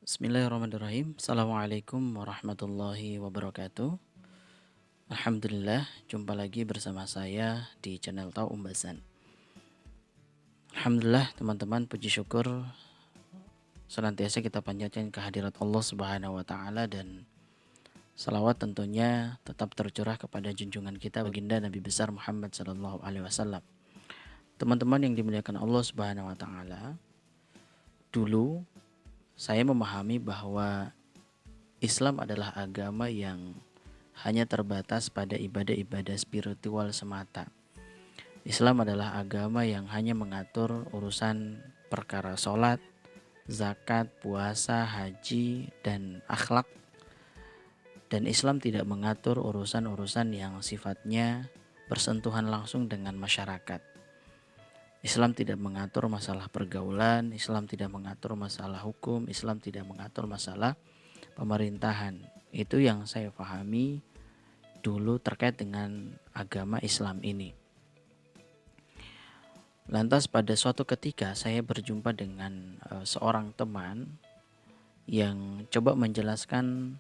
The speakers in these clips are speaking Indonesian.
Bismillahirrahmanirrahim. Assalamualaikum warahmatullahi wabarakatuh. Alhamdulillah, jumpa lagi bersama saya di channel Tau Umbasan. Alhamdulillah teman-teman, puji syukur senantiasa kita panjatkan kehadirat Allah Subhanahu wa taala, dan salawat tentunya tetap tercurah kepada junjungan kita baginda Nabi besar Muhammad sallallahu alaihi wasallam. Teman-teman yang dimuliakan Allah Subhanahu wa taala, dulu saya memahami bahwa Islam adalah agama yang hanya terbatas pada ibadah-ibadah spiritual semata. Islam adalah agama yang hanya mengatur urusan perkara sholat, zakat, puasa, haji, dan akhlak. Dan Islam tidak mengatur urusan-urusan yang sifatnya bersentuhan langsung dengan masyarakat. Islam tidak mengatur masalah pergaulan, Islam tidak mengatur masalah hukum, Islam tidak mengatur masalah pemerintahan. Itu yang saya pahami dulu terkait dengan agama Islam ini. Lantas pada suatu ketika saya berjumpa dengan seorang teman yang coba menjelaskan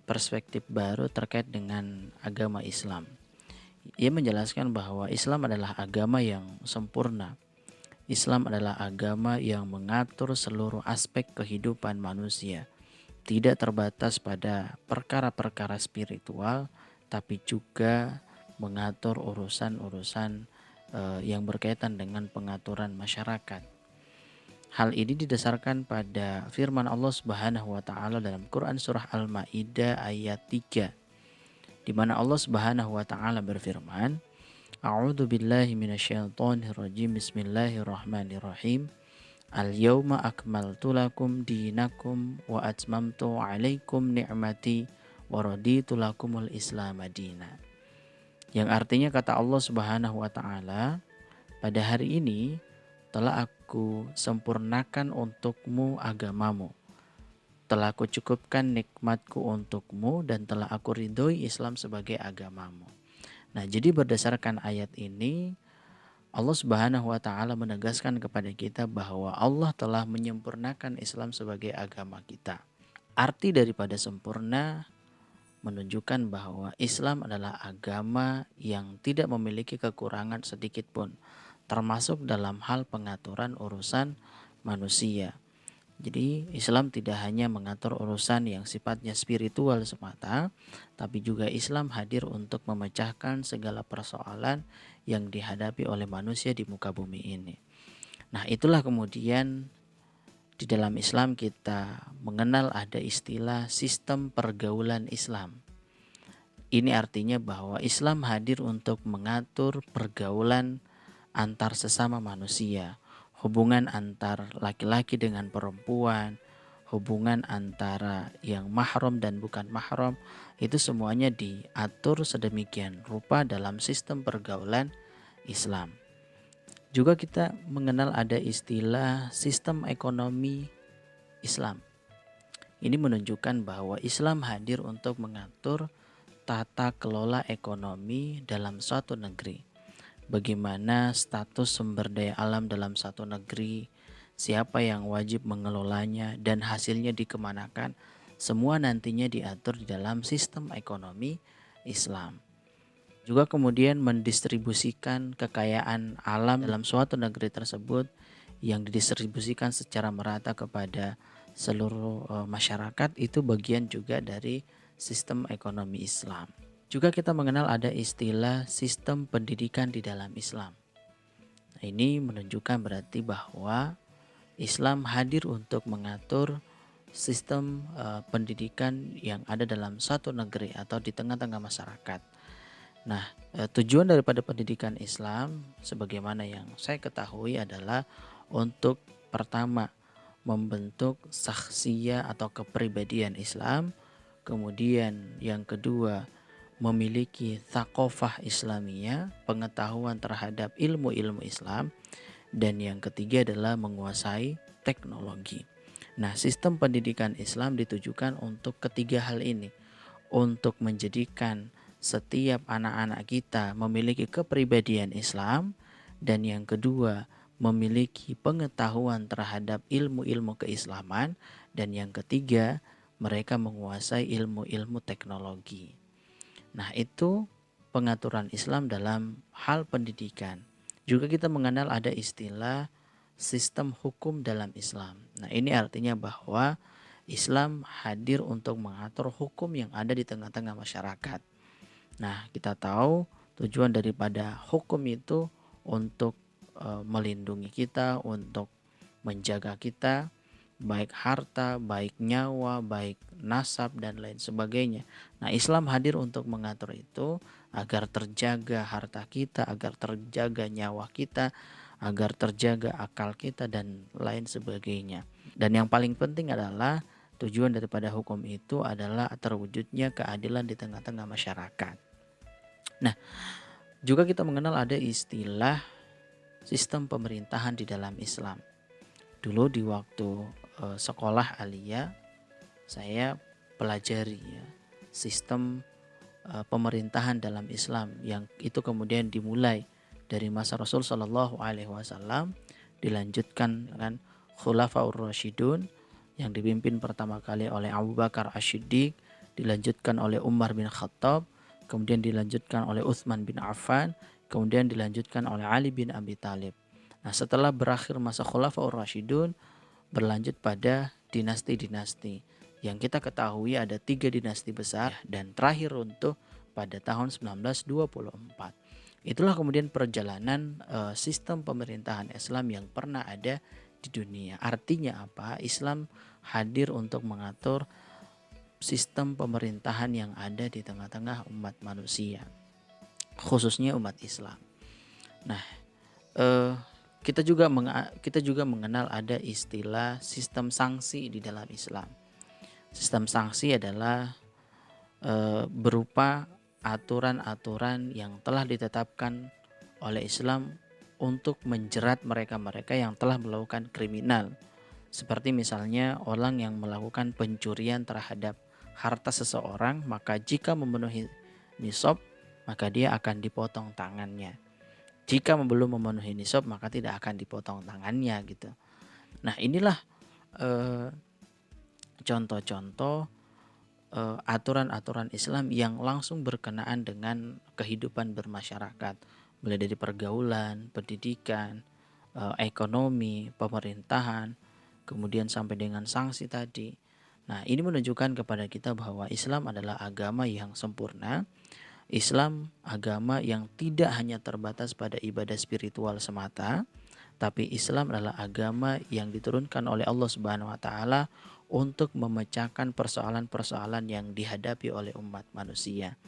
perspektif baru terkait dengan agama Islam. Ia menjelaskan bahwa Islam adalah agama yang sempurna. Islam adalah agama yang mengatur seluruh aspek kehidupan manusia, tidak terbatas pada perkara-perkara spiritual, tapi juga mengatur urusan-urusan yang berkaitan dengan pengaturan masyarakat. Hal ini didasarkan pada firman Allah Subhanahu wa taala dalam Quran surah Al-Maidah ayat 3, di mana Allah Subhanahu wa taala berfirman, A'udzu billahi minasyaitonir rajim. Bismillahirrahmanirrahim. Al-yawma akmaltu lakum dinakum wa atmamtu 'alaikum ni'mati wa raditu lakumul Islam madina. Yang artinya kata Allah Subhanahu wa taala, pada hari ini telah aku sempurnakan untukmu agamamu. Telah aku cukupkan nikmatku untukmu dan telah aku ridhoi Islam sebagai agamamu. Nah, jadi berdasarkan ayat ini Allah Subhanahu wa taala menegaskan kepada kita bahwa Allah telah menyempurnakan Islam sebagai agama kita. Arti daripada sempurna menunjukkan bahwa Islam adalah agama yang tidak memiliki kekurangan sedikit pun, termasuk dalam hal pengaturan urusan manusia. Jadi Islam tidak hanya mengatur urusan yang sifatnya spiritual semata, tapi juga Islam hadir untuk memecahkan segala persoalan yang dihadapi oleh manusia di muka bumi ini. Nah, itulah kemudian di dalam Islam kita mengenal ada istilah sistem pergaulan Islam. Ini artinya bahwa Islam hadir untuk mengatur pergaulan antar sesama manusia, hubungan antar laki-laki dengan perempuan, hubungan antara yang mahram dan bukan mahram, itu semuanya diatur sedemikian rupa dalam sistem pergaulan Islam. Juga kita mengenal ada istilah sistem ekonomi Islam. Ini menunjukkan bahwa Islam hadir untuk mengatur tata kelola ekonomi dalam suatu negeri. Bagaimana status sumber daya alam dalam satu negeri, siapa yang wajib mengelolanya, dan hasilnya dikemanakan, semua nantinya diatur di dalam sistem ekonomi Islam. Juga kemudian mendistribusikan kekayaan alam dalam suatu negeri tersebut yang didistribusikan secara merata kepada seluruh masyarakat, itu bagian juga dari sistem ekonomi Islam. Juga kita mengenal ada istilah sistem pendidikan di dalam Islam. Nah, ini menunjukkan berarti bahwa Islam hadir untuk mengatur sistem pendidikan yang ada dalam satu negeri atau di tengah-tengah masyarakat. Nah, tujuan daripada pendidikan Islam sebagaimana yang saya ketahui adalah untuk pertama membentuk syakhsiyah atau kepribadian Islam, kemudian yang kedua memiliki thaqafah Islamiyah, pengetahuan terhadap ilmu-ilmu Islam, dan yang ketiga adalah menguasai teknologi. Nah, sistem pendidikan Islam ditujukan untuk ketiga hal ini, untuk menjadikan setiap anak-anak kita memiliki kepribadian Islam, dan yang kedua memiliki pengetahuan terhadap ilmu-ilmu keislaman, dan yang ketiga, mereka menguasai ilmu-ilmu teknologi. Nah, itu pengaturan Islam dalam hal pendidikan. Juga kita mengenal ada istilah sistem hukum dalam Islam. Nah, ini artinya bahwa Islam hadir untuk mengatur hukum yang ada di tengah-tengah masyarakat. Nah, kita tahu tujuan daripada hukum itu untuk melindungi kita, untuk menjaga kita, baik harta, baik nyawa, baik nasab, dan lain sebagainya. Nah, Islam hadir untuk mengatur itu agar terjaga harta kita, agar terjaga nyawa kita, agar terjaga akal kita, dan lain sebagainya. Dan yang paling penting adalah tujuan daripada hukum itu adalah terwujudnya keadilan di tengah-tengah masyarakat. Nah, juga kita mengenal ada istilah sistem pemerintahan di dalam Islam. Dulu di waktu sekolah aliyah, saya pelajari ya sistem pemerintahan dalam Islam yang itu kemudian dimulai dari masa Rasul Shallallahu Alaihi Wasallam, dilanjutkan dengan Khulafaur Rasyidun yang dipimpin pertama kali oleh Abu Bakar As-Siddiq, dilanjutkan oleh Umar bin Khattab, kemudian dilanjutkan oleh Utsman bin Affan, kemudian dilanjutkan oleh Ali bin Abi Thalib. Nah, setelah berakhir masa Khulafaur Rasyidun, berlanjut pada dinasti-dinasti. Yang kita ketahui ada 3 dinasti besar dan terakhir runtuh pada tahun 1924. Itulah kemudian perjalanan sistem pemerintahan Islam yang pernah ada di dunia. Artinya apa? Islam hadir untuk mengatur sistem pemerintahan yang ada di tengah-tengah umat manusia, khususnya umat Islam. Nah, kita juga mengenal ada istilah sistem sanksi di dalam Islam. Sistem sanksi adalah berupa aturan-aturan yang telah ditetapkan oleh Islam untuk menjerat mereka-mereka yang telah melakukan kriminal. Seperti misalnya orang yang melakukan pencurian terhadap harta seseorang, maka jika memenuhi nisab, maka dia akan dipotong tangannya. Jika belum memenuhi nisab, maka tidak akan dipotong tangannya gitu. Nah, inilah contoh-contoh aturan-aturan Islam yang langsung berkenaan dengan kehidupan bermasyarakat, mulai dari pergaulan, pendidikan, ekonomi, pemerintahan, kemudian sampai dengan sanksi tadi. Nah, ini menunjukkan kepada kita bahwa Islam adalah agama yang sempurna. Islam agama yang tidak hanya terbatas pada ibadah spiritual semata, tapi Islam adalah agama yang diturunkan oleh Allah Subhanahu wa taala untuk memecahkan persoalan-persoalan yang dihadapi oleh umat manusia.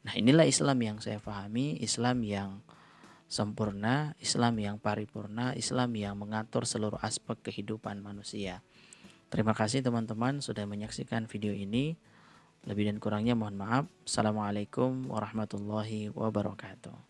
Nah, inilah Islam yang saya pahami, Islam yang sempurna, Islam yang paripurna, Islam yang mengatur seluruh aspek kehidupan manusia. Terima kasih teman-teman sudah menyaksikan video ini. Lebih dan kurangnya mohon maaf. Assalamualaikum warahmatullahi wabarakatuh.